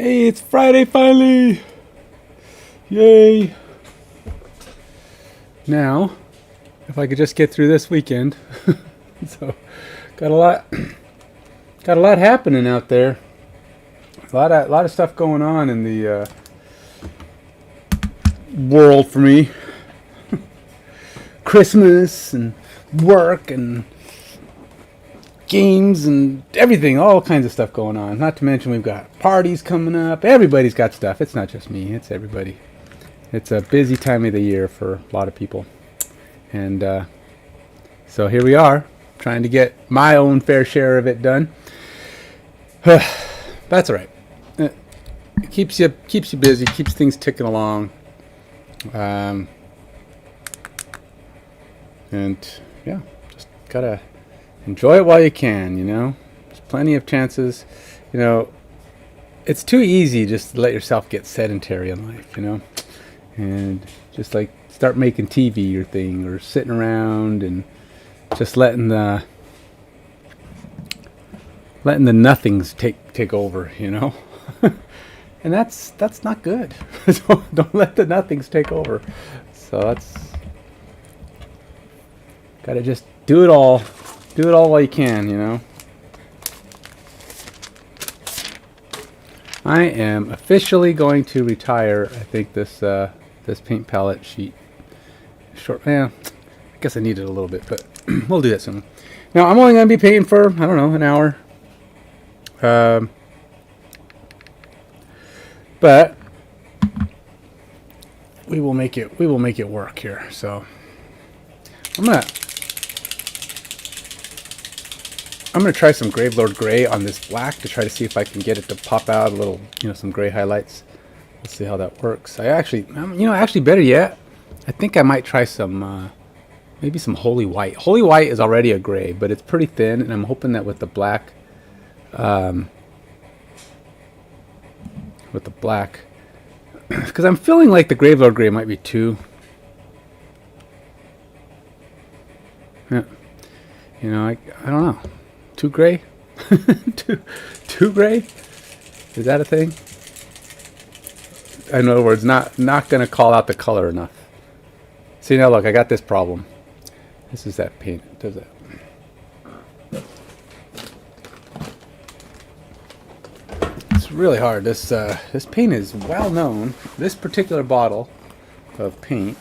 Hey, it's Friday finally! Yay! Now, if I could just get through this weekend. So, got a lot happening out there. A lot of stuff going on in the world for me. Christmas and work and games and everything, all kinds of stuff going on. Not to mention we've got parties coming up. Everybody's got stuff. It's not just me, it's everybody. It's a busy time of the year for a lot of people. And so here we are, trying to get my own fair share of it done. That's all right. It keeps you busy, keeps things ticking along. And yeah, just gotta enjoy it while you can, you know. There's plenty of chances, you know. It's too easy just to let yourself get sedentary in life, you know, and just like start making TV your thing, or sitting around and just letting the nothings take over, you know. And that's not good. Don't let the nothings take over. So that's gotta just do it all while you can, you know. I am officially going to retire, I think, this paint palette sheet. I guess I need it a little bit, but we'll do that soon. Now, I'm only going to be painting for, I don't know, an hour. But we will make it work here. So I'm gonna try some Gravelord Gray on this black to try to see if I can get it to pop out a little, you know, some gray highlights. Let's see how that works. Actually better yet, I think I might try some, maybe some Holy White. Holy White is already a gray, but it's pretty thin, and I'm hoping that with the black, because I'm feeling like the Gravelord Gray might be too, yeah, you know, I don't know. Too gray? too gray? Is that a thing? In other words, not going to call out the color enough. See, now look, I got this problem. This is that paint. It does that. It's really hard. This paint is well known. This particular bottle of paint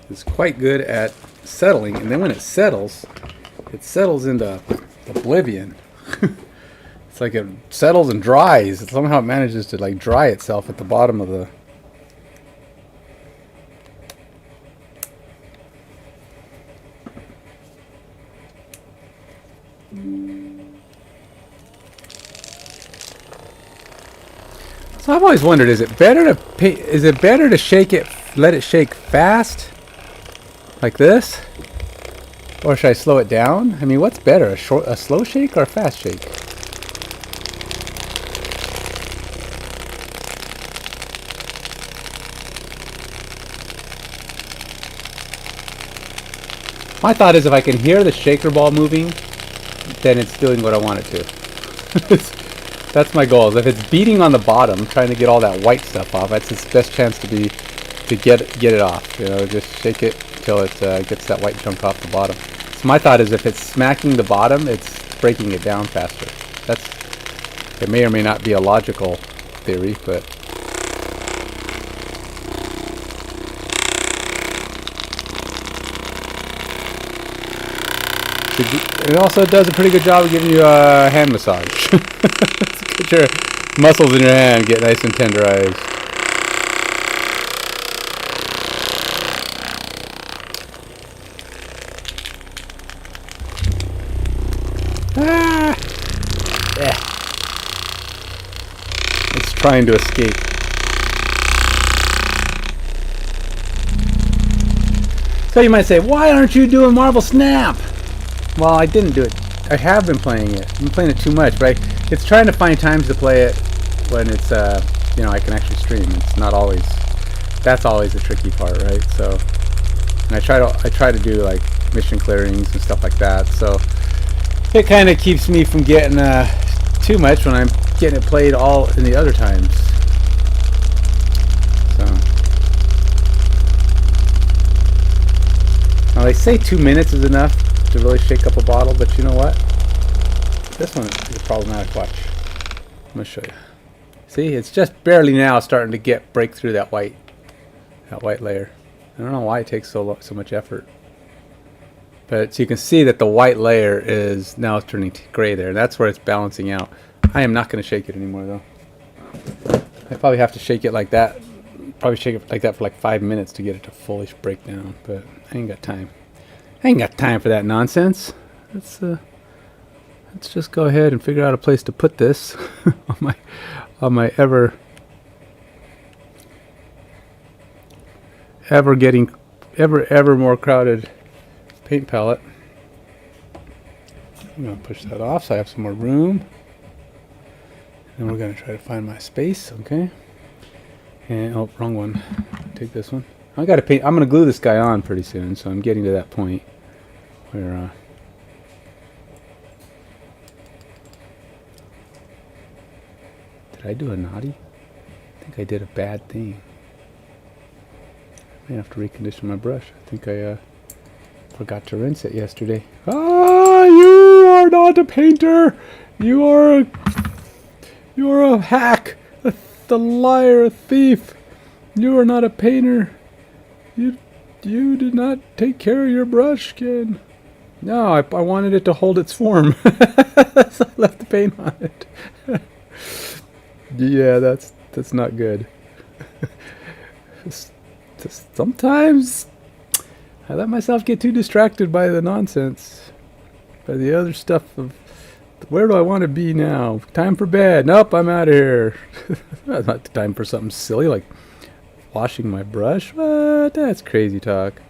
is quite good at settling, and then when it settles into oblivion. It's like it settles and dries. Somehow it manages to like dry itself at the bottom of the. So I've always wondered: is it better to shake it, let it shake fast, like this, or should I slow it down? I mean, what's better, a slow shake or a fast shake? My thought is if I can hear the shaker ball moving, then it's doing what I want it to. That's my goal. Is if it's beating on the bottom, trying to get all that white stuff off, that's its best chance to get it off. You know, just shake it until it gets that white chunk off the bottom. So my thought is if it's smacking the bottom, it's breaking it down faster. It may or may not be a logical theory, but it also does a pretty good job of giving you a hand massage. Get your muscles in your hand get nice and tenderized. It's trying to escape. So you might say, why aren't you doing Marvel Snap? Well, I didn't do it. I have been playing it. I've been playing it too much, but it's trying to find times to play it when it's, you know, I can actually stream. It's not always. That's always the tricky part, right? So, and I try to do like mission clearings and stuff like that. So it kind of keeps me from getting too much when I'm getting it played all in the other times. So now they say 2 minutes is enough to really shake up a bottle, but you know what? This one is problematic. Watch. I'm gonna show you. See, it's just barely now starting to break through that white layer. I don't know why it takes so much effort. But so you can see that the white layer is now turning gray there. That's where it's balancing out. I am not going to shake it anymore though. I probably have to shake it like that. Probably shake it like that for like 5 minutes to get it to fully break down. But I ain't got time. I ain't got time for that nonsense. Let's just go ahead and figure out a place to put this on my ever more crowded paint palette. I'm going to push that off so I have some more room. And we're going to try to find my space, okay? And oh, wrong one. Take this one. I got to paint. I'm going to glue this guy on pretty soon, so I'm getting to that point where did I do a naughty? I think I did a bad thing. I have to recondition my brush. I think I forgot to rinse it yesterday. Ah, you are not a painter. You are a hack, a liar, a thief. You are not a painter. You did not take care of your brush, Ken. No, I wanted it to hold its form. So I left the paint on it. Yeah, that's not good. Sometimes I let myself get too distracted by the nonsense, by the other stuff of where do I want to be now? Time for bed. Nope, I'm out of here. That's not time for something silly like washing my brush. What? That's crazy talk.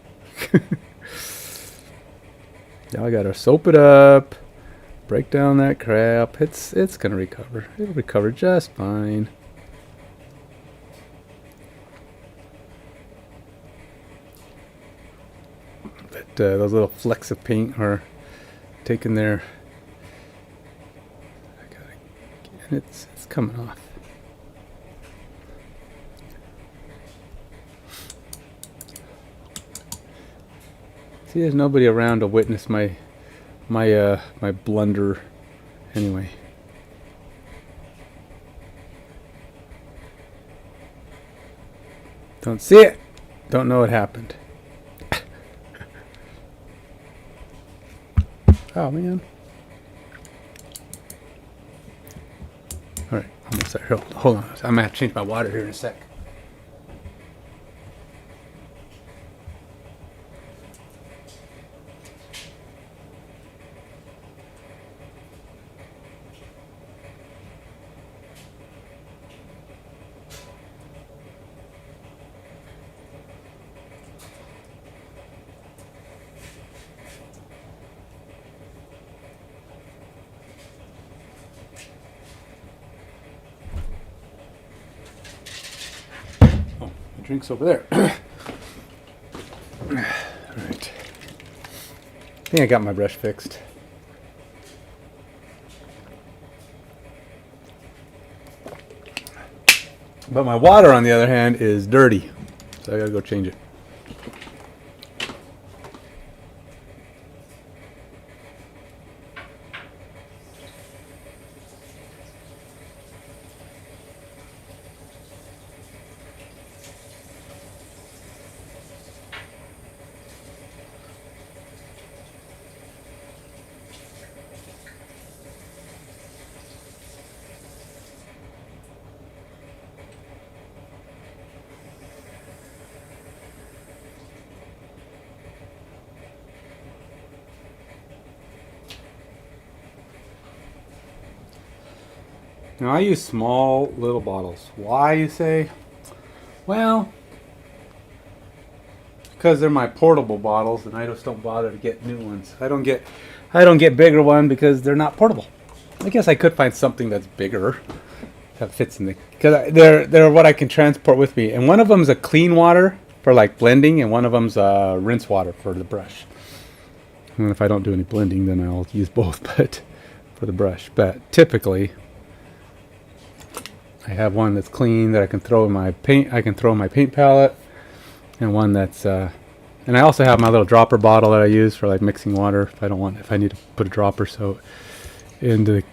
Now I gotta soap it up, break down that crap. It's gonna recover. It'll recover just fine. But those little flecks of paint are taking their. And it's coming off. See, there's nobody around to witness my blunder. Anyway. Don't see it. Don't know what happened. Oh man. All right, almost there. Hold on. I'm gonna have to change my water here in a sec. Drinks over there. Alright. I think I got my brush fixed. But my water, on the other hand, is dirty. So I gotta go change it. Now I use small little bottles. Why, you say? Well, because they're my portable bottles, and I just don't bother to get new ones. I don't get bigger one because they're not portable. I guess I could find something that's bigger that fits in the, because they're what I can transport with me. And one of them's a clean water for like blending, and one of them's rinse water for the brush. And if I don't do any blending, then I'll use both, but for the brush. But typically, I have one that's clean that I can throw in my paint. I can throw in my paint palette, and one that's and I also have my little dropper bottle that I use for like mixing water if I need to put a dropper so into the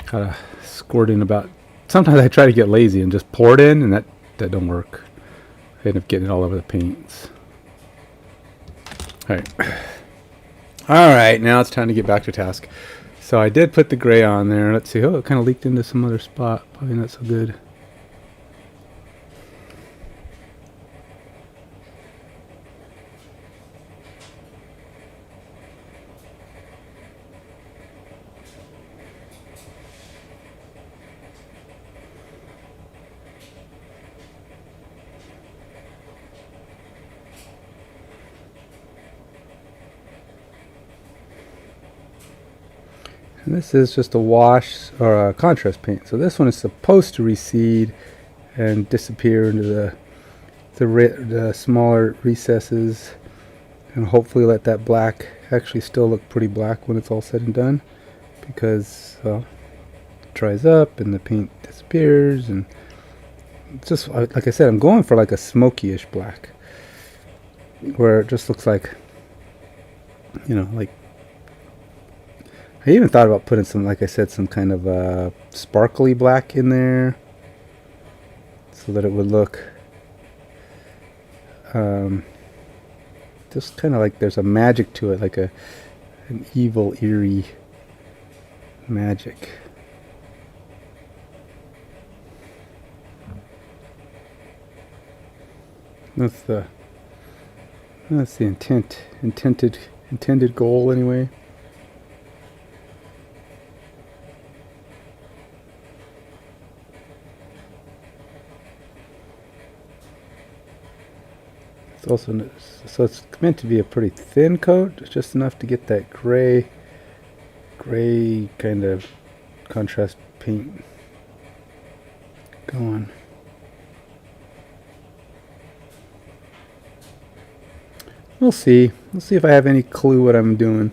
kind of squirt in about. Sometimes I try to get lazy and just pour it in, and that don't work. I end up getting it all over the paints. All right, now it's time to get back to task. So I did put the gray on there. Let's see. Oh, it kind of leaked into some other spot. Probably not so good. And this is just a wash or a contrast paint. So this one is supposed to recede and disappear into the smaller recesses, and hopefully let that black actually still look pretty black when it's all said and done, because well, it dries up and the paint disappears, and it's just like I said, I'm going for like a smoky-ish black, where it just looks like, you know, like. I even thought about putting some, like I said, some kind of sparkly black in there, so that it would look just kind of like there's a magic to it, like an evil, eerie magic. That's the intended goal anyway. It's also, so it's meant to be a pretty thin coat, just enough to get that gray kind of contrast paint going. We'll see. We'll see if I have any clue what I'm doing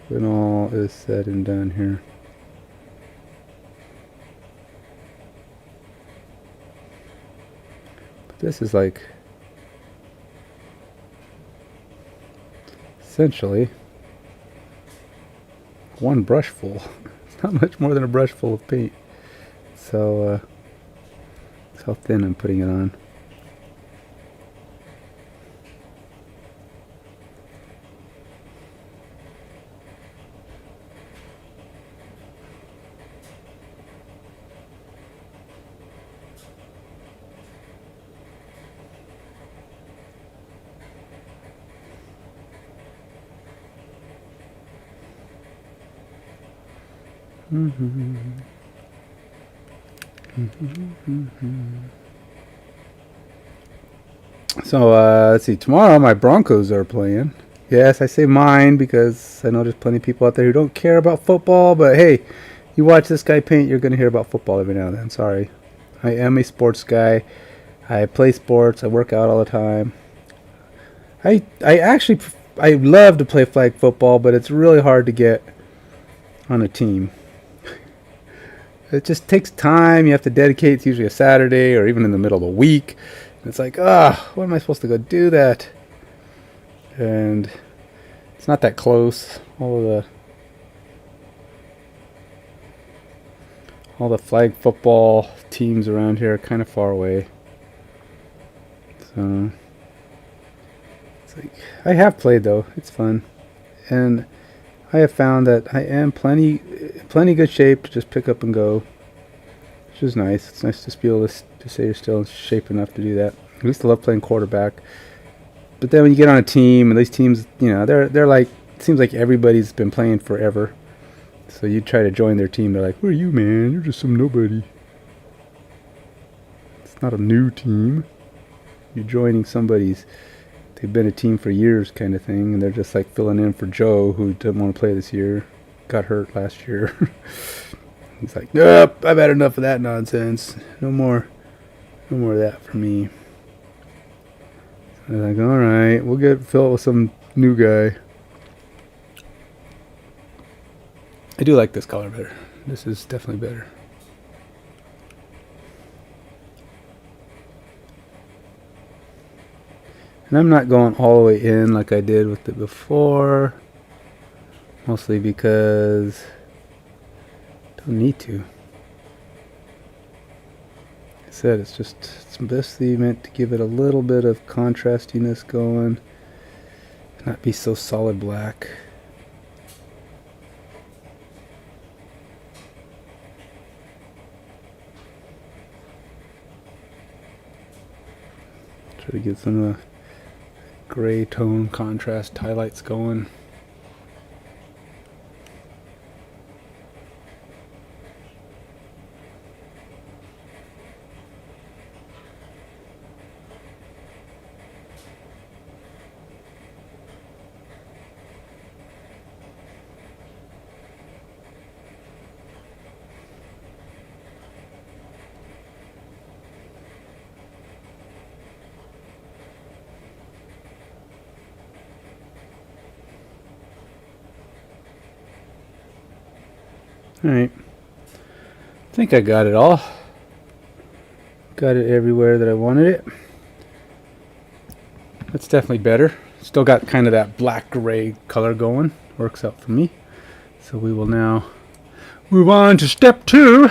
when all is said and done here. But this is like essentially one brush full. It's not much more than a brush full of paint. So that's how thin I'm putting it on. So let's see, tomorrow my Broncos are playing. Yes, I say mine because I know there's plenty of people out there who don't care about football, but hey, you watch this guy paint, you're going to hear about football every now and then. Sorry. I am a sports guy. I play sports. I work out all the time. I love to play flag football, but it's really hard to get on a team. It just takes time. You have to dedicate. It's usually a Saturday or even in the middle of the week. And it's like, when am I supposed to go do that? And it's not that close. All the flag football teams around here are kind of far away. So it's like, I have played though. It's fun. And I have found that I am plenty good shape to just pick up and go, which is nice. It's nice to be able to say you're still in shape enough to do that. I used to love playing quarterback, but then when you get on a team, and these teams, you know, they're like, it seems like everybody's been playing forever. So you try to join their team, they're like, "Who are you, man? You're just some nobody." It's not a new team. You're joining somebody's. They've been a team for years kind of thing, and they're just like filling in for Joe, who didn't want to play this year, got hurt last year. He's like, "Nope, I've had enough of that nonsense. No more No more of that for me. I was like, alright, we'll fill it with some new guy. I do like this color better. This is definitely better. And I'm not going all the way in like I did with it before. Mostly because I don't need to. Like I said, it's basically meant to give it a little bit of contrastiness going. Not be so solid black. Try to get some of the gray tone contrast highlights going. Alright, I think I got it all. Got it everywhere that I wanted it. That's definitely better. Still got kind of that black gray color going. Works out for me. So we will now move on to step 2.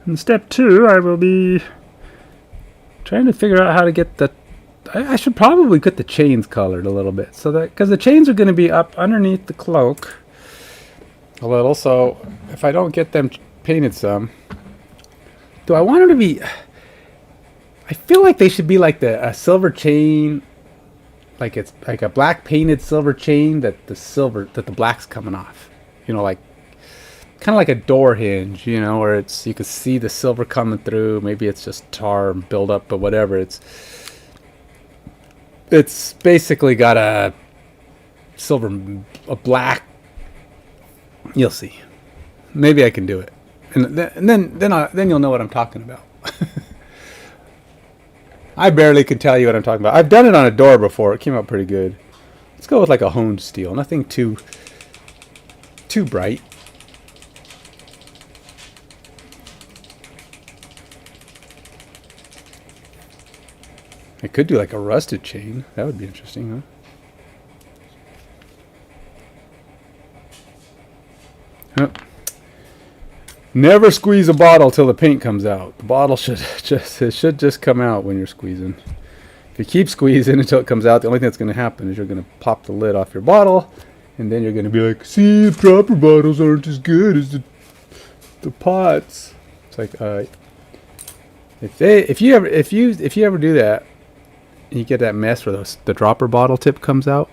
In step 2 I will be trying to figure out how to get the... I should probably get the chains colored a little bit, so that, because the chains are going to be up underneath the cloak a little, so if I don't get them painted some, do I want them to be... I feel like they should be like a silver chain, like it's like a black painted silver chain that the black's coming off, you know, like kind of like a door hinge, you know, where it's, you can see the silver coming through. Maybe it's just tar buildup, but whatever. It's basically got a black. You'll see. Maybe I can do it, and then you'll know what I'm talking about. I barely could tell you what I'm talking about. I've done it on a door before. It came out pretty good. Let's go with like a honed steel. Nothing too bright. I could do like a rusted chain. That would be interesting, huh? Never squeeze a bottle till the paint comes out. The bottle should just come out when you're squeezing. If you keep squeezing until it comes out, the only thing that's going to happen is you're going to pop the lid off your bottle, and then you're going to be like, see, the dropper bottles aren't as good as the pots. It's like, if you ever do that, and you get that mess where the dropper bottle tip comes out,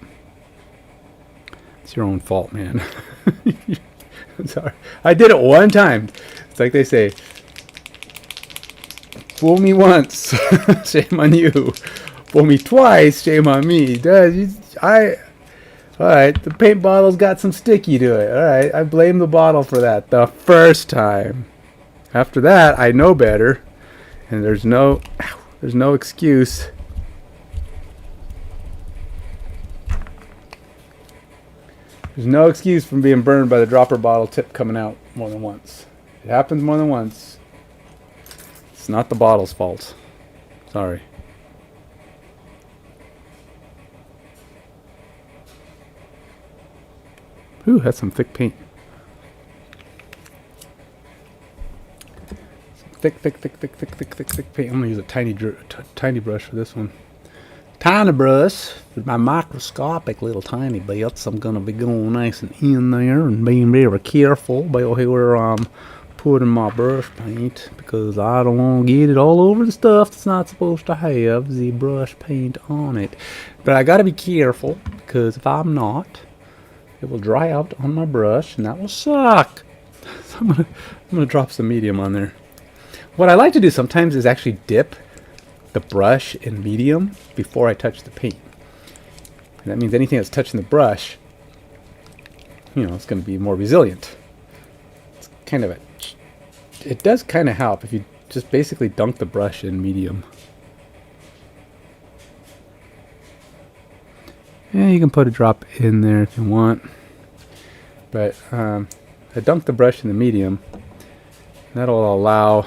it's your own fault, man. I'm sorry. I did it one time. It's like they say, fool me once, shame on you. Fool me twice, shame on me. Alright, the paint bottle's got some sticky to it. Alright, I blame the bottle for that the first time. After that, I know better. And there's no excuse. There's no excuse from being burned by the dropper bottle tip coming out more than once. It happens more than once. It's not the bottle's fault. Sorry. Ooh, that's some thick paint. Thick paint. I'm gonna use a tiny brush for this one. Tiny brush with my microscopic little tiny bits. I'm gonna be going nice and in there and being very careful about where I'm putting my brush paint, because I don't want to get it all over the stuff that's not supposed to have the brush paint on it. But I gotta be careful, because if I'm not, it will dry out on my brush and that will suck. So I'm gonna drop some medium on there. What I like to do sometimes is actually dip the brush in medium before I touch the paint. And that means anything that's touching the brush, you know, it's going to be more resilient. It's kind of it does kind of help if you just basically dunk the brush in medium. Yeah, you can put a drop in there if you want. But I dunk the brush in the medium. That'll allow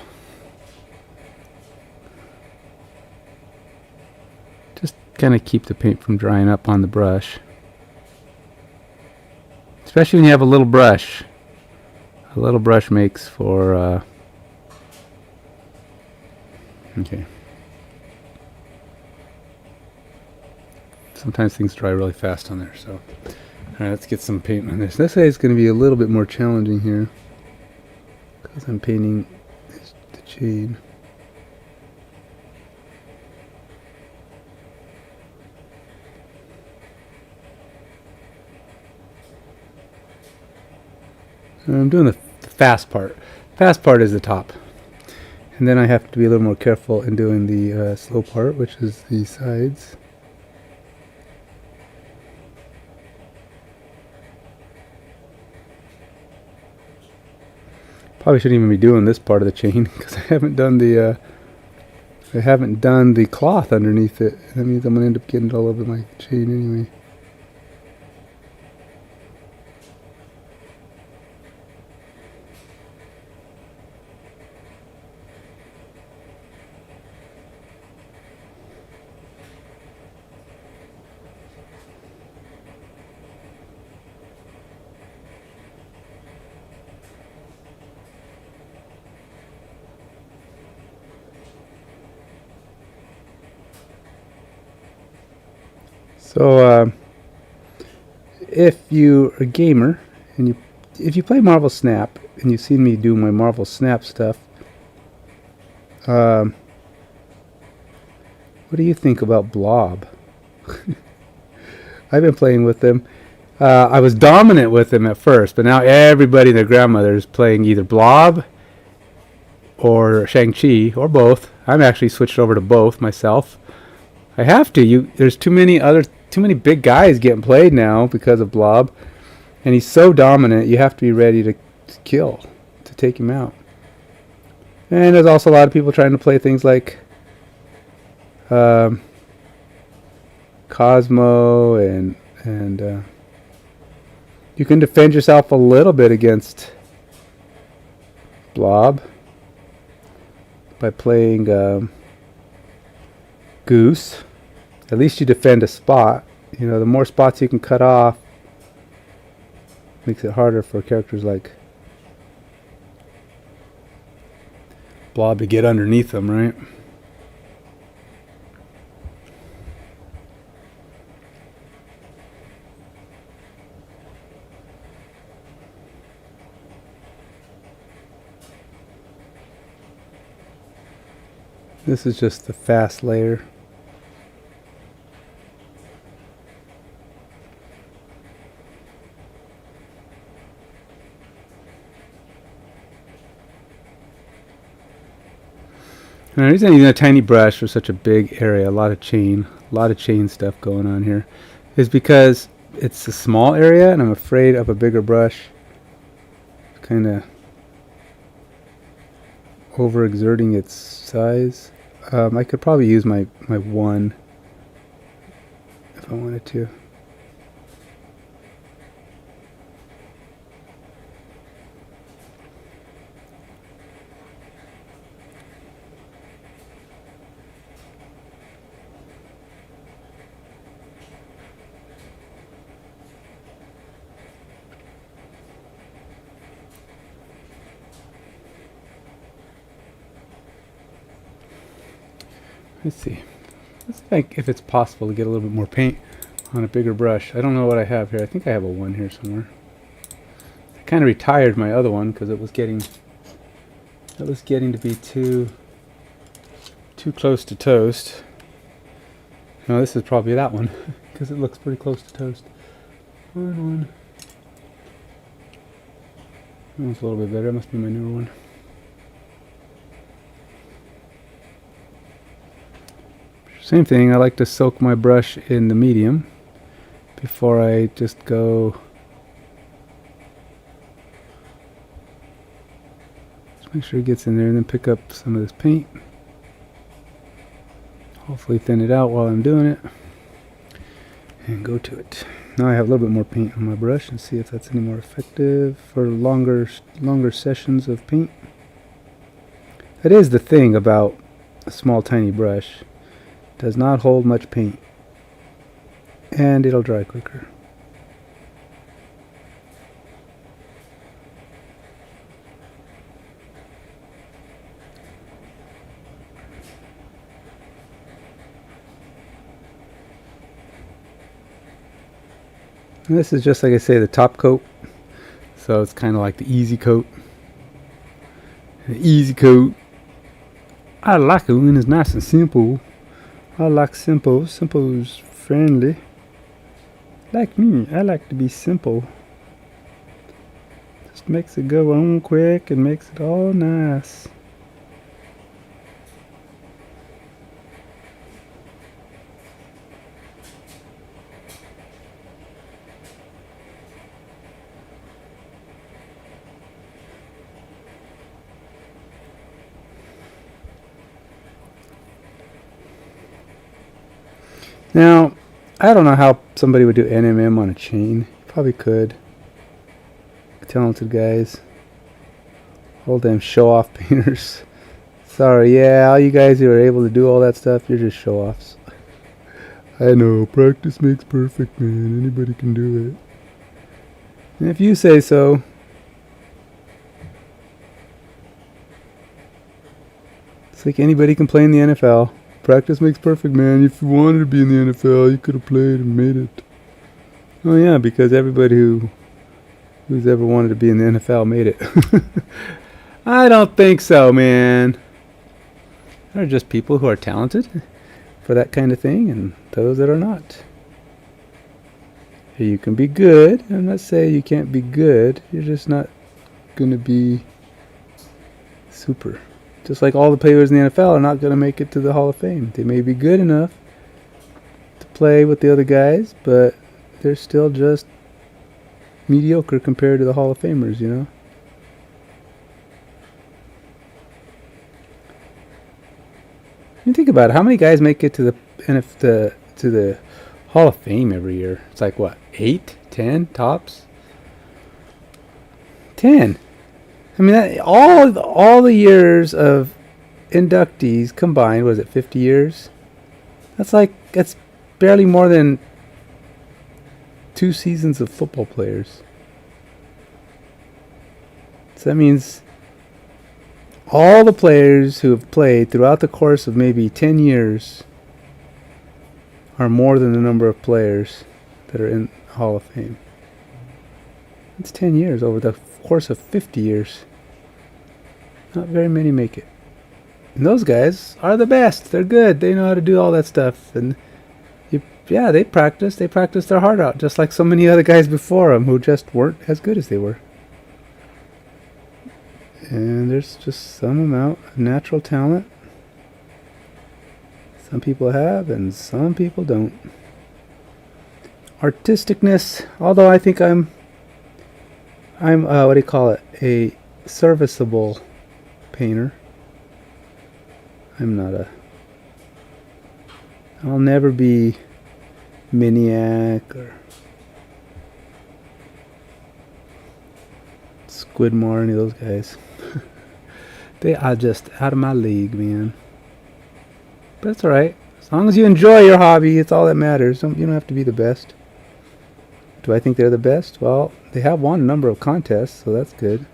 just kind of keep the paint from drying up on the brush. Especially when you have a little brush. A little brush makes for okay. Sometimes things dry really fast on there, so alright, let's get some paint on this. This side is going to be a little bit more challenging here because I'm painting the chain. I'm doing the fast part. Fast part is the top. And then I have to be a little more careful in doing the slow part, which is the sides. Probably shouldn't even be doing this part of the chain because I haven't done the cloth underneath it. That means I'm gonna end up getting it all over my chain anyway. So if you're a gamer and if you play Marvel Snap and you've seen me do my Marvel Snap stuff, what do you think about Blob? I've been playing with them. I was dominant with them at first, but now everybody and their grandmother is playing either Blob or Shang-Chi or both. I'm actually switched over to both myself. I have to. There's too many big guys getting played now because of Blob, and he's so dominant. You have to be ready to kill, to take him out. And there's also a lot of people trying to play things like Cosmo, and you can defend yourself a little bit against Blob by playing Goose. At least you defend a spot. You know, the more spots you can cut off makes it harder for characters like Blob to get underneath them, right? This is just the fast layer. And the reason I'm using a tiny brush for such a big area, a lot of chain stuff going on here, is because it's a small area and I'm afraid of a bigger brush kind of overexerting its size. I could probably use my one if I wanted to. Let's see if it's possible to get a little bit more paint on a bigger brush. I don't know what I have here. I think I have a 1 here somewhere. I kind of retired my other one because it was getting to be too close to toast. No, this is probably that one because it looks pretty close to toast. One. That's a little bit better. It must be my newer one. Same thing, I like to soak my brush in the medium before I just go. Just Make sure it gets in there, and then pick up some of this paint. Hopefully thin it out while I'm doing it. And go to it. Now I have a little bit more paint on my brush, and see if that's any more effective for longer sessions of paint. That is the thing about a small tiny brush. It does not hold much paint. And it'll dry quicker. And this is just like I say, the top coat. So it's kind of like the easy coat. The easy coat. I like it when it's nice and simple. I like simple. Simple is friendly. Like me, I like to be simple. Just makes it go on quick and makes it all nice. Now, I don't know how somebody would do NMM on a chain. Probably could. Talented guys. All damn show-off painters. Sorry, yeah, all you guys who are able to do all that stuff, you're just show-offs. I know, practice makes perfect, man. Anybody can do it. And if you say so. It's like anybody can play in the NFL. Practice makes perfect, man. If you wanted to be in the NFL, you could have played and made it. Oh yeah, because everybody who's ever wanted to be in the NFL made it. I don't think so, man. There are just people who are talented for that kind of thing, and those that are not. You can be good. I'm not saying you can't be good. You're just not going to be super. Just like all the players in the NFL are not going to make it to the Hall of Fame. They may be good enough to play with the other guys, but they're still just mediocre compared to the Hall of Famers, you know? You think about it, how many guys make it to the Hall of Fame every year? It's like what, 8, 10 tops? 10. I mean, all the years of inductees combined, was it 50 years? That's barely more than 2 seasons of football players. So that means all the players who have played throughout the course of maybe 10 years are more than the number of players that are in the Hall of Fame. It's 10 years over the course of 50 years. Not very many make it. And those guys are the best. They're good. They know how to do all that stuff. And they practice. They practice their heart out, just like so many other guys before them who just weren't as good as they were. And there's just some amount of natural talent. Some people have, and some people don't. Artisticness, although I think I'm what do you call it? A serviceable painter. I'll never be Miniac or Squidmore, any of those guys. They are just out of my league, man. But it's alright. As long as you enjoy your hobby, it's all that matters. You don't have to be the best. Do I think they're the best? Well, they have won a number of contests, so that's good.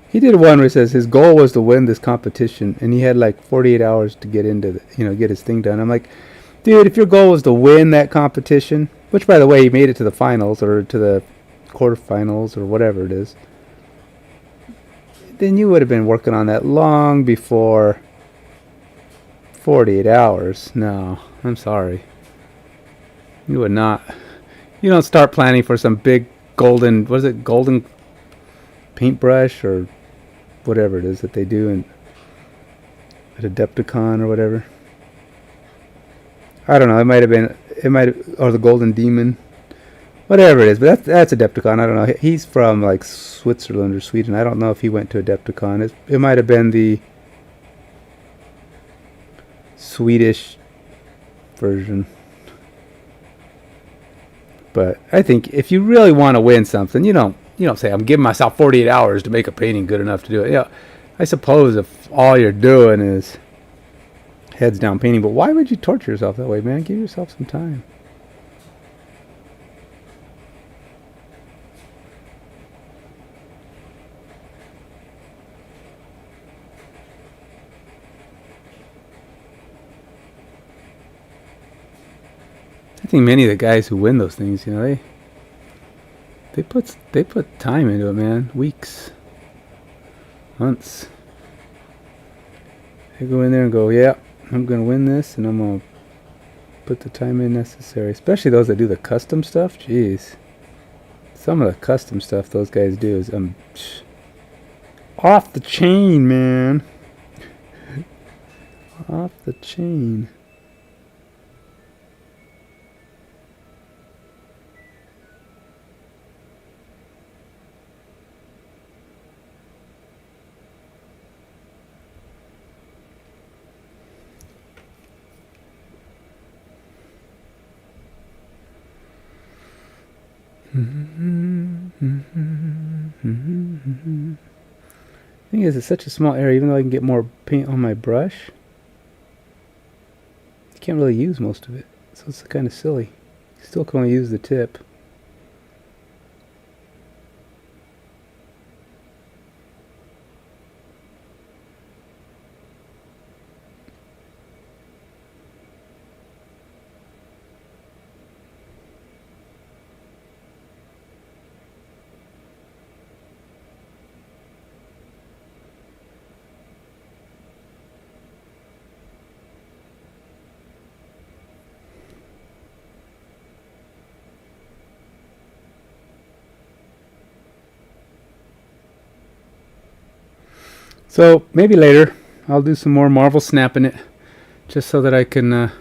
He did one where he says his goal was to win this competition, and he had like 48 hours to get into get his thing done. I'm like, dude, if your goal was to win that competition, which by the way, he made it to the finals or to the quarterfinals or whatever it is, then you would have been working on that long before 48 hours. No, I'm sorry. You would not. You don't start planning for some big golden paintbrush or whatever it is that they do at Adepticon or whatever. I don't know. Or the Golden Demon. Whatever it is, but that's Adepticon. I don't know. He's from like Switzerland or Sweden. I don't know if he went to Adepticon. It might have been the Swedish version. But I think if you really want to win something, you don't say I'm giving myself 48 hours to make a painting good enough to do it. Yeah, I suppose if all you're doing is heads down painting, but why would you torture yourself that way, man? Give yourself some time. I think many of the guys who win those things, they put time into it, man. Weeks, months. They go in there and go, yeah, I'm gonna win this, and I'm gonna put the time in necessary. Especially those that do the custom stuff. Jeez, some of the custom stuff those guys do is off the chain, man. Off the chain. Thing is, it's such a small area. Even though I can get more paint on my brush, you can't really use most of it, so it's kind of silly. You still can only use the tip. So maybe later I'll do some more Marvel snapping it, just so that I can,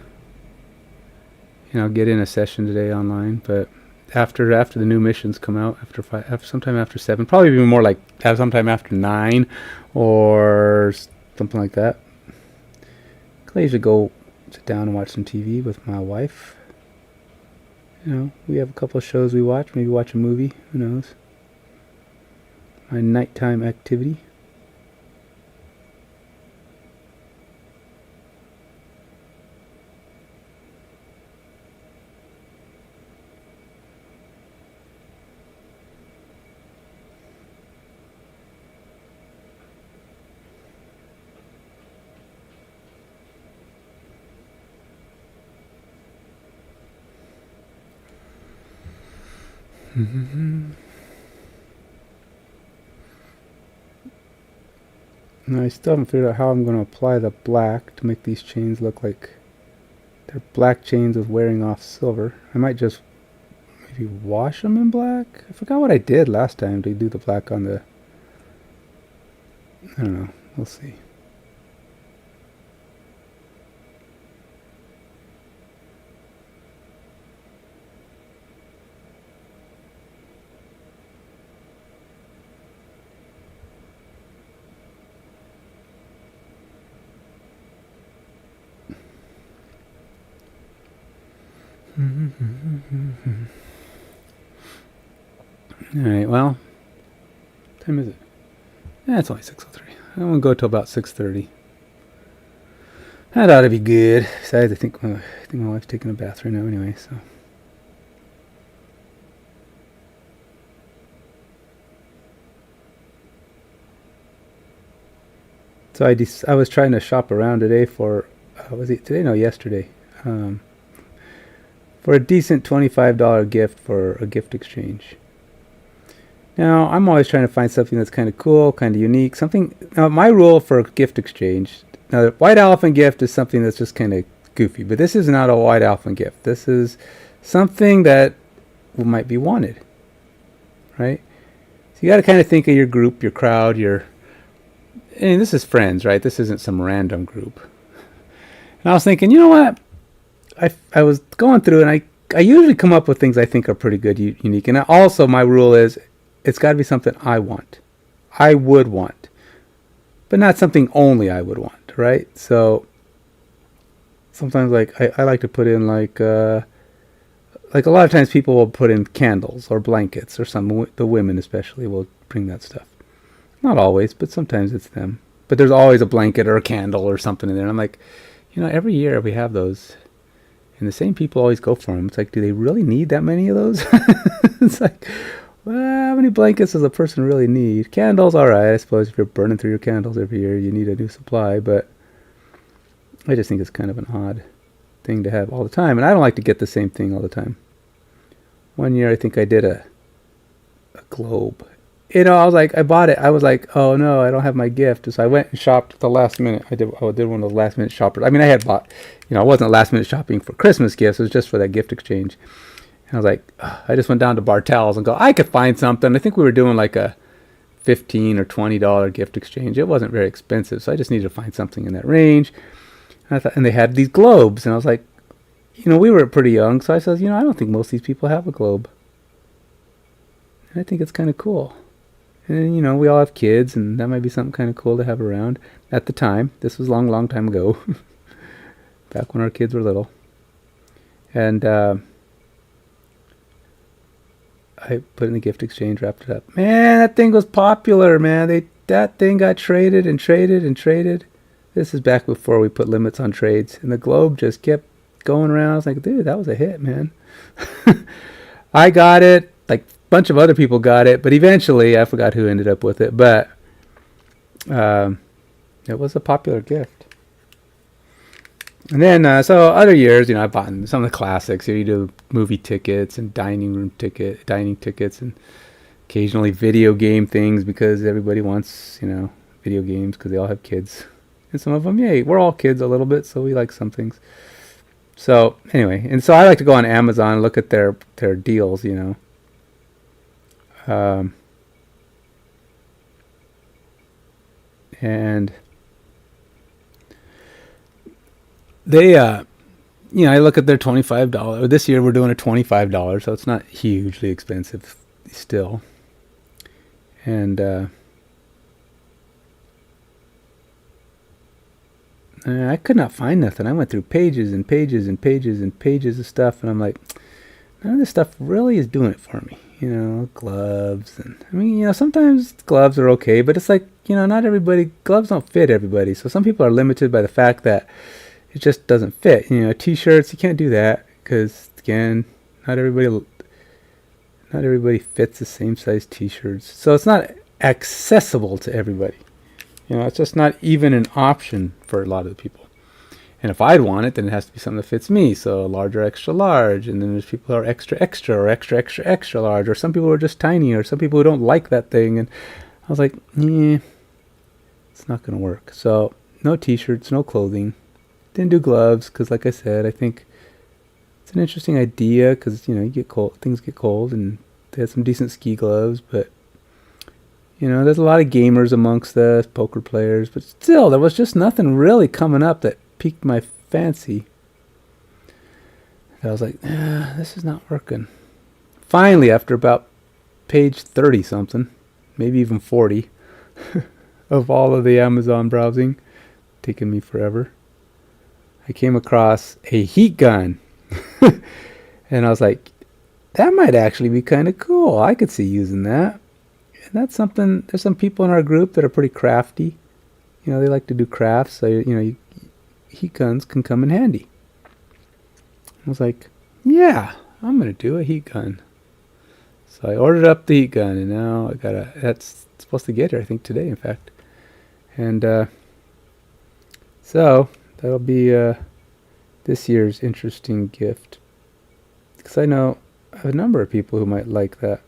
get in a session today online. But after the new missions come out, after sometime after 7, probably even more like sometime after 9 or something like that. I usually go sit down and watch some TV with my wife. We have a couple of shows we watch. Maybe watch a movie. Who knows? My nighttime activity. Now I still haven't figured out how I'm going to apply the black to make these chains look like they're black chains with wearing off silver. I might just maybe wash them in black. I forgot what I did last time to do the black on the... I don't know. We'll see. Alright, well, what time is it? Yeah, it's only 6:03. I'm gonna go till about 6:30. That ought to be good. Besides, I think my wife's taking a bath right now anyway, so. So I was trying to shop around today for, was it today? No, yesterday. For a decent $25 gift for a gift exchange. Now, I'm always trying to find something that's kind of cool, kind of unique. Now, my rule for a gift exchange, now the white elephant gift is something that's just kind of goofy, but this is not a white elephant gift. This is something that might be wanted, right? So you got to kind of think of your group, your crowd, and this is friends, right? This isn't some random group. And I was thinking, you know what? I was going through and I I usually come up with things I think are pretty good, unique. And also my rule is it's got to be something I want. I would want. But not something only I would want, right? So sometimes I like to put in like a lot of times people will put in candles or blankets or something. The women especially will bring that stuff. Not always, but sometimes it's them. But there's always a blanket or a candle or something in there. And I'm like, every year we have those. And the same people always go for them. It's like, do they really need that many of those? It's like, well, how many blankets does a person really need? Candles, all right. I suppose if you're burning through your candles every year, you need a new supply. But I just think it's kind of an odd thing to have all the time. And I don't like to get the same thing all the time. One year I think I did a globe. I bought it. I was like, oh no, I don't have my gift. So I went and shopped at the last minute. I did one of those last minute shoppers. I mean, I had bought, it wasn't last minute shopping for Christmas gifts. It was just for that gift exchange. And I was like, I just went down to Bartell's and go, I could find something. I think we were doing like a $15 or $20 gift exchange. It wasn't very expensive. So I just needed to find something in that range. And they had these globes. And I was like, we were pretty young. So I said, I don't think most of these people have a globe. And I think it's kind of cool. And, we all have kids, and that might be something kind of cool to have around. At the time, this was a long, long time ago, back when our kids were little. And I put it in the gift exchange, wrapped it up. Man, that thing was popular, man. That thing got traded and traded and traded. This is back before we put limits on trades. And the globe just kept going around. I was like, dude, that was a hit, man. I got it. Like, bunch of other people got it, but eventually I forgot who ended up with it, but it was a popular gift. And then so other years, I bought some of the classics. You do movie tickets and dining tickets, and occasionally video game things because everybody wants video games because they all have kids, and some of them, we're all kids a little bit, so we like some things. So anyway, and so I like to go on Amazon and look at their deals, and they, I look at their $25. This year we're doing a $25, so it's not hugely expensive still. And I could not find nothing. I went through pages and pages and pages and pages of stuff, and I'm like, none of this stuff really is doing it for me. Gloves, and I mean, sometimes gloves are okay, but it's like, not everybody, gloves don't fit everybody. So some people are limited by the fact that it just doesn't fit. T-shirts, you can't do that because, again, not everybody fits the same size T-shirts. So it's not accessible to everybody. It's just not even an option for a lot of the people. And if I'd want it, then it has to be something that fits me. So a large or extra large. And then there's people who are extra extra or extra extra extra large. Or some people who are just tiny. Or some people who don't like that thing. And I was like, it's not going to work. So no T-shirts, no clothing. Didn't do gloves because, like I said, I think it's an interesting idea because, you get cold. Things get cold. And they had some decent ski gloves. But, there's a lot of gamers amongst us, poker players. But still, there was just nothing really coming up that piqued my fancy. I was like, this is not working. Finally, after about page 30 something, maybe even 40 of all of the Amazon browsing, taking me forever, I came across a heat gun. And I was like, that might actually be kind of cool. I could see using that. And that's something, there's some people in our group that are pretty crafty. They like to do crafts. So, heat guns can come in handy. I was like, yeah, I'm going to do a heat gun. So I ordered up the heat gun, and now that's supposed to get here, I think today, in fact. And so that'll be this year's interesting gift. Because I know a number of people who might like that.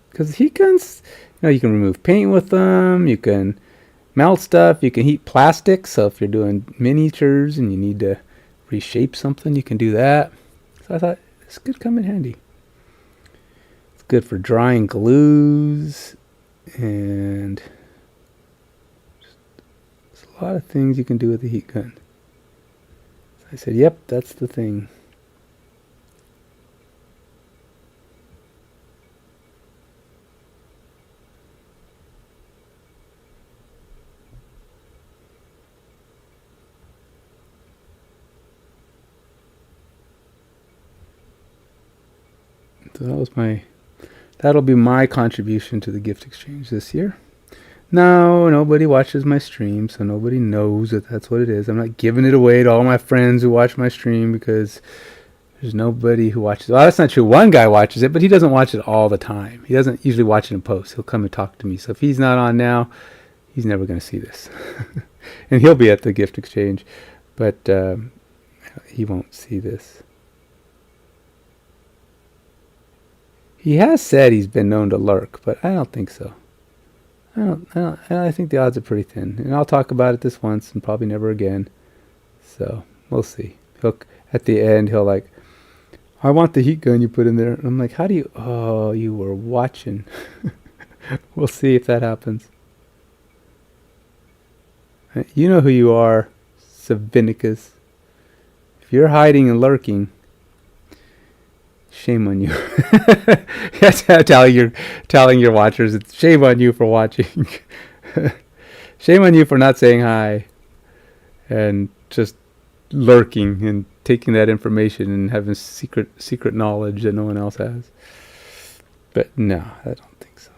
Because heat guns, you can remove paint with them, you can melt stuff, you can heat plastic, so if you're doing miniatures and you need to reshape something, you can do that. So I thought this could come in handy. It's good for drying glues, and there's a lot of things you can do with the heat gun. So I said, yep, that's the thing. So that'll be my contribution to the gift exchange this year. No, nobody watches my stream, so nobody knows that that's what it is. I'm not giving it away to all my friends who watch my stream because there's nobody who watches it. Well, that's not true. One guy watches it, but he doesn't watch it all the time. He doesn't usually watch it in post. He'll come and talk to me. So if he's not on now, he's never going to see this. And he'll be at the gift exchange, but he won't see this. He has said he's been known to lurk, but I don't think so. I think the odds are pretty thin. And I'll talk about it this once and probably never again. So we'll see. At the end, he'll like, I want the heat gun you put in there. And I'm like, how do you? Oh, you were watching. We'll see if that happens. You know who you are, Savinicus. If you're hiding and lurking, shame on you. telling your watchers, it's shame on you for watching. Shame on you for not saying hi and just lurking and taking that information and having secret knowledge that no one else has. But no, I don't think so.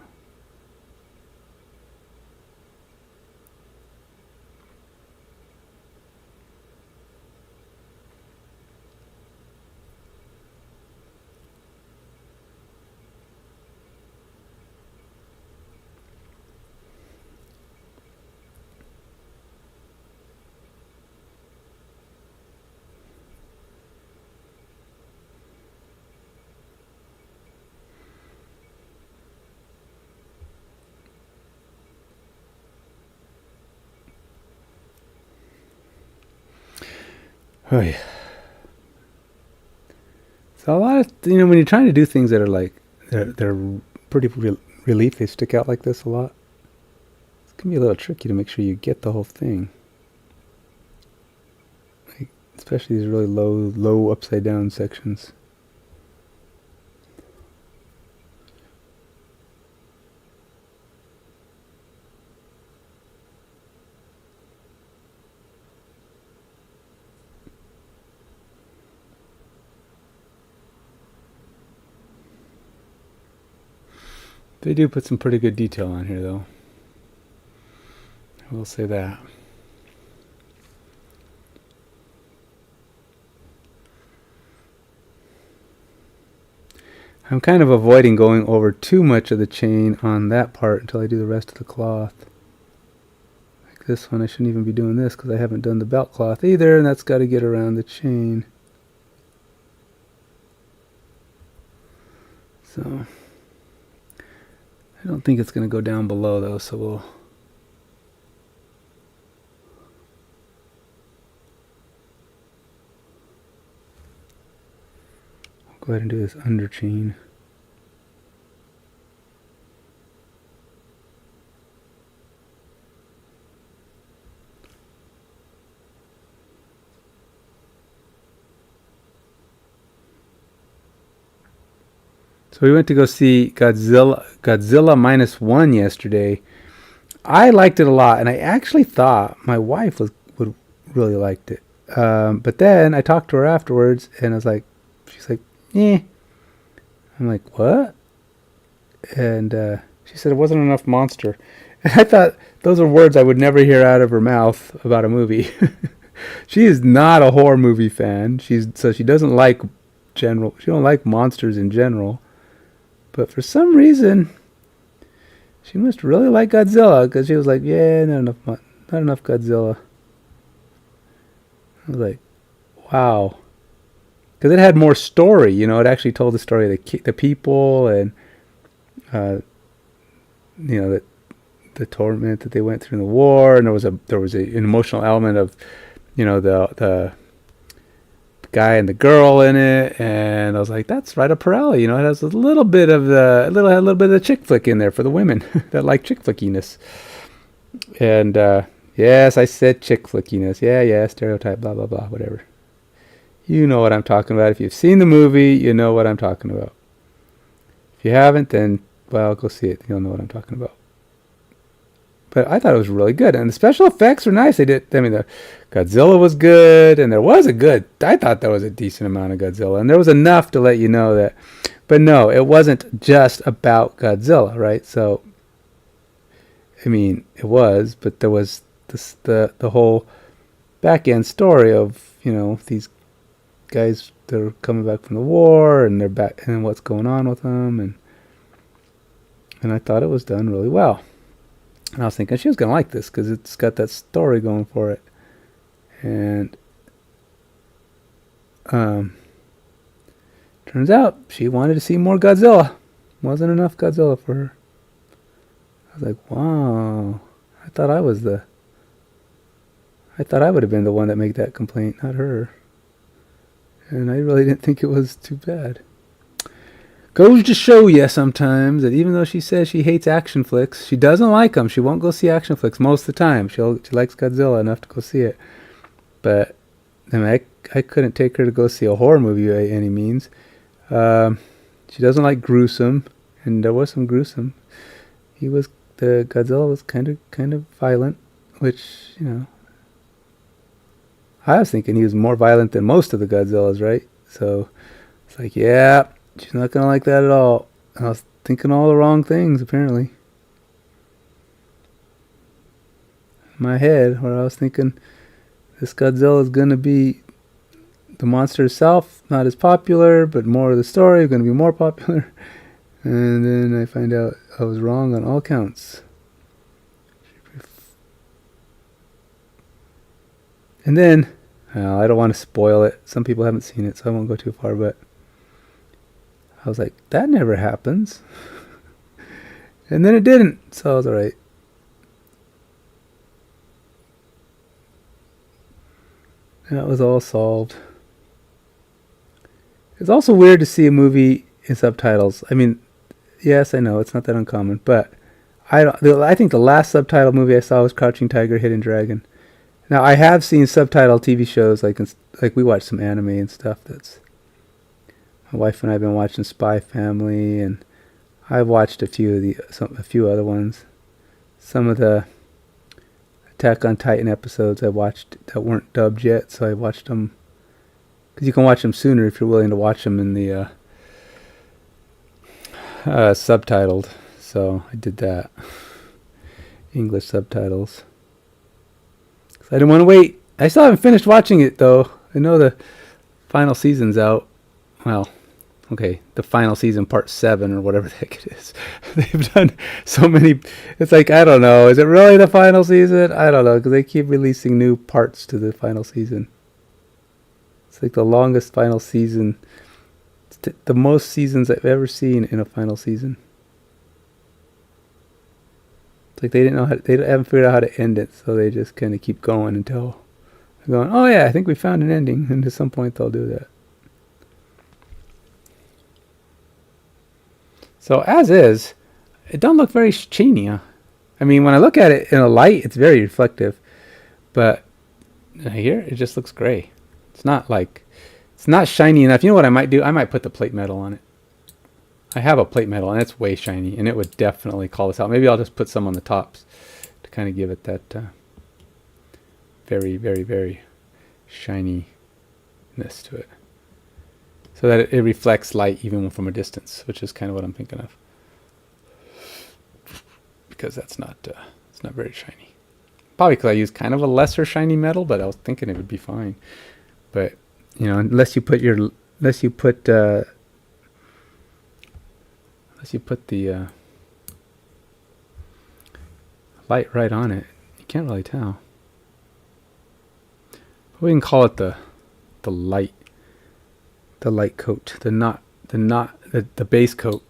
Oh yeah. So a lot of, when you're trying to do things that are like, they're pretty relief, they stick out like this a lot. It's going to be a little tricky to make sure you get the whole thing. Like, especially these really low upside down sections. They do put some pretty good detail on here, though. I will say that. I'm kind of avoiding going over too much of the chain on that part until I do the rest of the cloth. Like this one, I shouldn't even be doing this because I haven't done the belt cloth either, and that's got to get around the chain. So I don't think it's going to go down below though, so we'll go ahead and do this under chain. So we went to go see Godzilla -1 yesterday. I liked it a lot, and I actually thought my wife would really liked it. But then I talked to her afterwards, and I was like, she's like, eh. I'm like, what? And she said it wasn't enough monster. And I thought those are words I would never hear out of her mouth about a movie. She is not a horror movie fan. So she doesn't like she don't like monsters in general. But for some reason, she must really like Godzilla, because she was like, yeah, not enough Godzilla. I was like, wow. Because it had more story, it actually told the story of the people and, the torment that they went through in the war. And there was an emotional element of, the guy and the girl in it, and I was like, that's right up her alley. It has a little bit of the chick flick in there for the women that like chick flickiness. And yes, I said chick flickiness. Yeah, stereotype, blah blah blah, whatever. You know what I'm talking about. If you've seen the movie, you know what I'm talking about. If you haven't, then well, go see it. You'll know what I'm talking about. But I thought it was really good, and the special effects were nice. The Godzilla was good, and I thought there was a decent amount of Godzilla, and there was enough to let you know that. But no, it wasn't just about Godzilla, right? So, I mean, it was, but there was the whole back end story of, you know, these guys, they're coming back from the war and they're back and what's going on with them, and I thought it was done really well. And I was thinking she was gonna like this because it's got that story going for it. And turns out she wanted to see more Godzilla. Wasn't enough Godzilla for her. I was like, wow. I thought I would have been the one that made that complaint, not her. And I really didn't think it was too bad. Goes to show you sometimes that even though she says she hates action flicks, she doesn't like them. She won't go see action flicks most of the time. She likes Godzilla enough to go see it. But I mean, I couldn't take her to go see a horror movie by any means. She doesn't like gruesome, and there was some gruesome. The Godzilla was kind of violent, which, you know, I was thinking he was more violent than most of the Godzillas, right? So it's like, yeah, she's not gonna like that at all. I was thinking all the wrong things, apparently. In my head, where I was thinking this Godzilla is gonna be the monster itself, not as popular, but more of the story, gonna be more popular. And then I find out I was wrong on all counts. And then, I don't want to spoil it. Some people haven't seen it, so I won't go too far, but I was like, that never happens. And then it didn't, so I was alright. That was all solved. It's also weird to see a movie in subtitles. I mean, yes, I know, it's not that uncommon, but I think the last subtitle movie I saw was Crouching Tiger, Hidden Dragon. Now, I have seen subtitle TV shows, like we watch some anime and stuff. That's my wife and I have been watching Spy Family, and I've watched a few other ones. Some of the Attack on Titan episodes I watched that weren't dubbed yet, so I watched them because you can watch them sooner if you're willing to watch them in the subtitled. So I did that, English subtitles. I didn't want to wait. I still haven't finished watching it, though. I know the final season's out. Well, okay, the final season, part 7, or whatever the heck it is. They've done so many. It's like, I don't know. Is it really the final season? I don't know, because they keep releasing new parts to the final season. It's like the longest final season. It's the most seasons I've ever seen in a final season. Like they haven't figured out how to end it, so they just kind of keep going until they're going, oh yeah, I think we found an ending, and at some point they'll do that. So as is, it don't look very shiny. I mean, when I look at it in a light, it's very reflective, but here it just looks gray. It's not shiny enough. You know what I might do? I might put the plate metal on it. I have a plate metal, and it's way shiny, and it would definitely call this out. Maybe I'll just put some on the tops to kind of give it that very, very, very shininess to it, so that it reflects light even from a distance, which is kind of what I'm thinking of, because it's not very shiny. Probably because I use kind of a lesser shiny metal, but I was thinking it would be fine. But you know, unless you put the light right on it, you can't really tell. But we can call it the light coat, the base coat.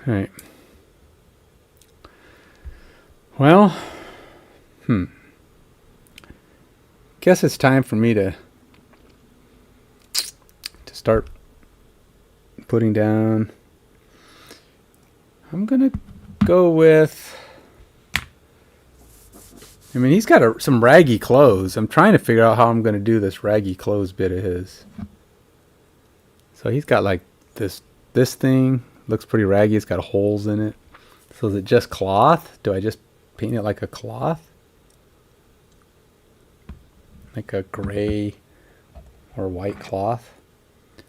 All right. Well, guess it's time for me to start putting down. I'm gonna go with I mean, he's got some raggy clothes. I'm trying to figure out how I'm going to do this raggy clothes bit of his. So he's got like this thing. Looks pretty raggy. It's got holes in it. So is it just cloth? Do I just paint it like a cloth? Like a gray or white cloth?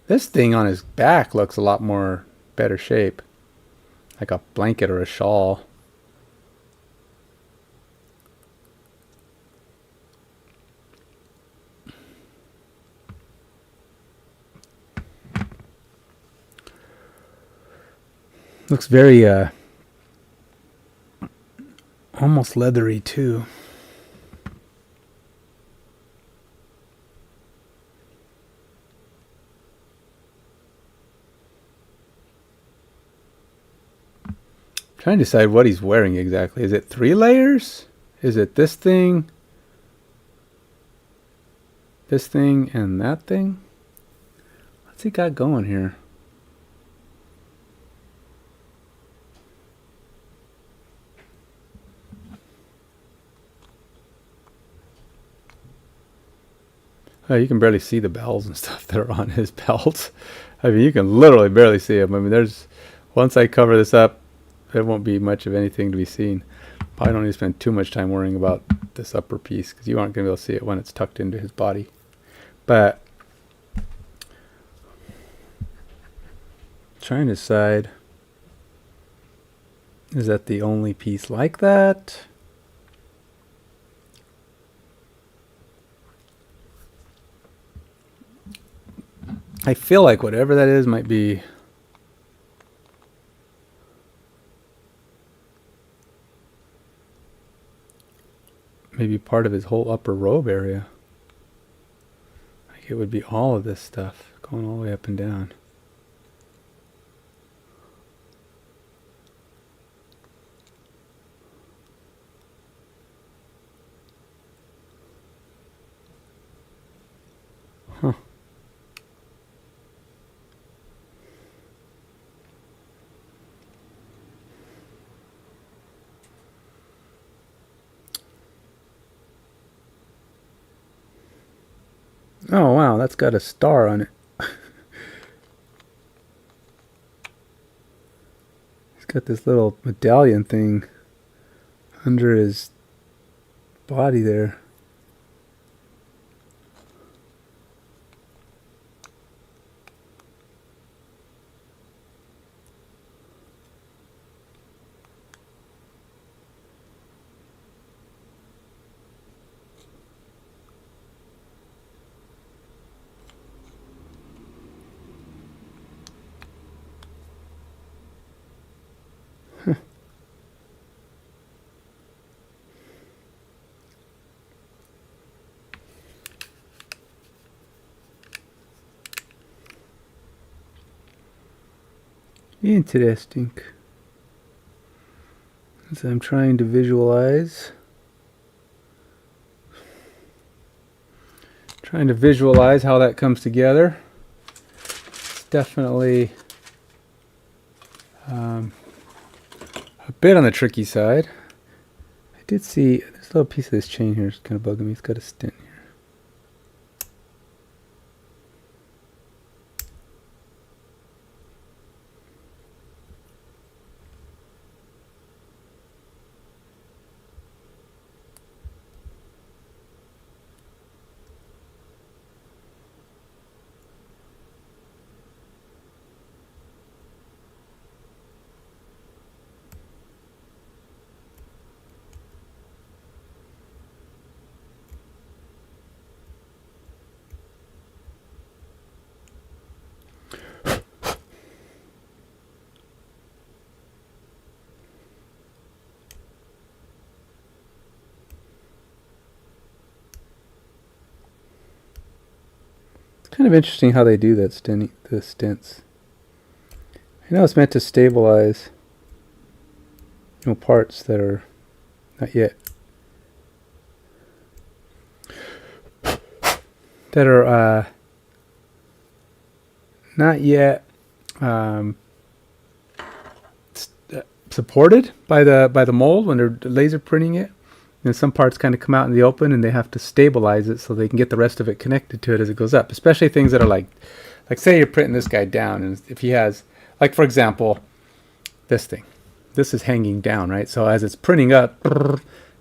This thing on his back looks a lot more better shape. Like a blanket or a shawl. Looks very almost leathery too. Trying to decide what he's wearing exactly. Is it 3 layers? Is it this thing, and that thing? What's he got going here? Oh, you can barely see the bells and stuff that are on his belt. I mean, you can literally barely see them. I mean, once I cover this up, there won't be much of anything to be seen. Probably don't need to spend too much time worrying about this upper piece because you aren't going to be able to see it when it's tucked into his body. But trying to decide, is that the only piece like that? I feel like whatever that is might be maybe part of his whole upper robe area. Like it would be all of this stuff going all the way up and down. Huh. Oh wow, that's got a star on it. He's got this little medallion thing under his body there. Interesting. As I'm trying to visualize. Trying to visualize how that comes together. It's definitely a bit on the tricky side. I did see this little piece of this chain here is kind of bugging me. It's got a stint here. Kind of interesting how they do that the stints. I know it's meant to stabilize, parts that are not yet supported by the mold when they're laser printing it. And some parts kind of come out in the open, and they have to stabilize it so they can get the rest of it connected to it as it goes up. Especially things that are like say you're printing this guy down, and if he has, like for example, this thing. This is hanging down, right? So as it's printing up,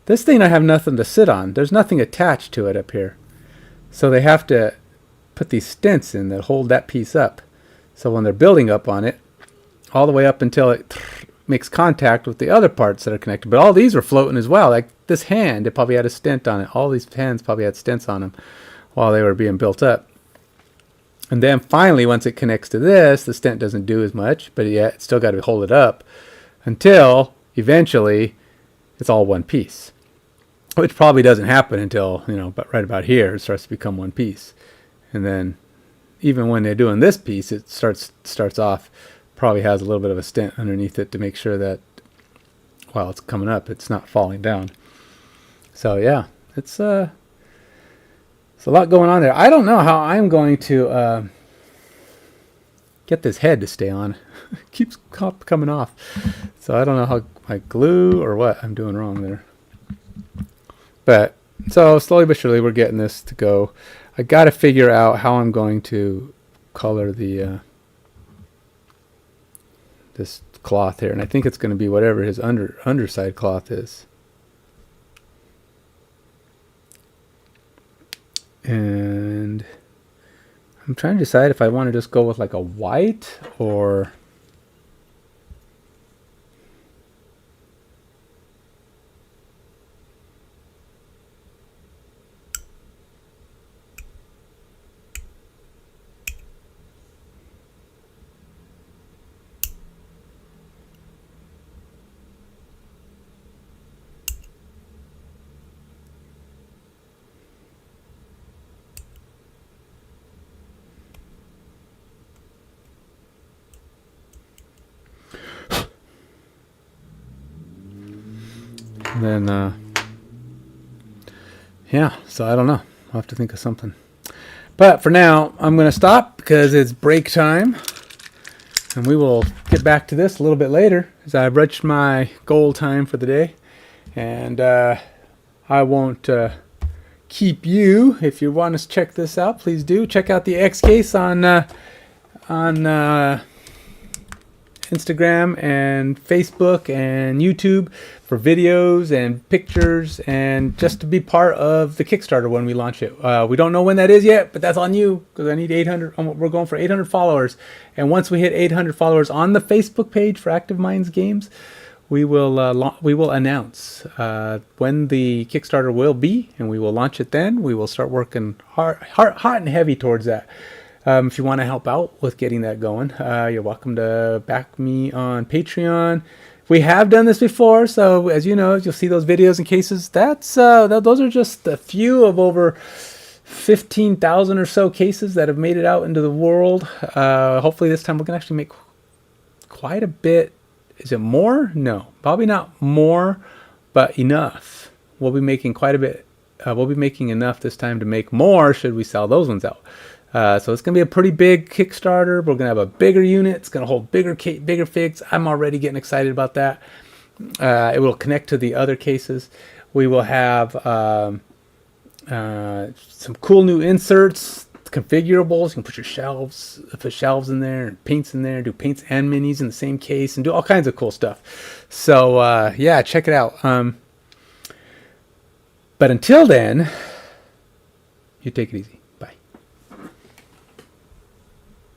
this thing I have nothing to sit on. There's nothing attached to it up here. So they have to put these stents in that hold that piece up. So when they're building up on it, all the way up until it makes contact with the other parts that are connected. But all these were floating as well. Like this hand, it probably had a stent on it. All these hands probably had stents on them while they were being built up. And then finally, once it connects to this, the stent doesn't do as much, but yet it's still got to hold it up until eventually it's all one piece. Which probably doesn't happen until, but right about here, it starts to become one piece. And then even when they're doing this piece, it starts off, probably has a little bit of a stent underneath it to make sure that while it's coming up, it's not falling down. So yeah, it's a lot going on there. I don't know how I'm going to get this head to stay on. It keeps coming off. So I don't know how I glue or what I'm doing wrong there. But so slowly but surely we're getting this to go. I got to figure out how I'm going to color the this cloth here, and I think it's going to be whatever his underside cloth is. And I'm trying to decide if I want to just go with like a white or then yeah, so I don't know. I'll have to think of something. But for now, I'm going to stop because it's break time. And we will get back to this a little bit later as I've reached my goal time for the day. And I won't keep you. If you want to check this out, please do. Check out the X Case on Instagram and Facebook and YouTube for videos and pictures and just to be part of the Kickstarter when we launch it. We don't know when that is yet, but that's on you because I need 800. We're going for 800 followers. And once we hit 800 followers on the Facebook page for Active Minds Games, we will announce when the Kickstarter will be, and we will launch it then. We will start working hot and heavy towards that. If you want to help out with getting that going, you're welcome to back me on Patreon. We have done this before, so as you know, you'll see those videos and cases. Those are just a few of over 15,000 or so cases that have made it out into the world. Hopefully this time we can actually make quite a bit. Is it more? No, probably not more, but enough. We'll be making quite a bit. We'll be making enough this time to make more should we sell those ones out. So it's going to be a pretty big Kickstarter. We're going to have a bigger unit. It's going to hold bigger figs. I'm already getting excited about that. It will connect to the other cases. We will have some cool new inserts, configurables. You can put shelves in there, and paints in there, do paints and minis in the same case, and do all kinds of cool stuff. So yeah, check it out. But until then, you take it easy.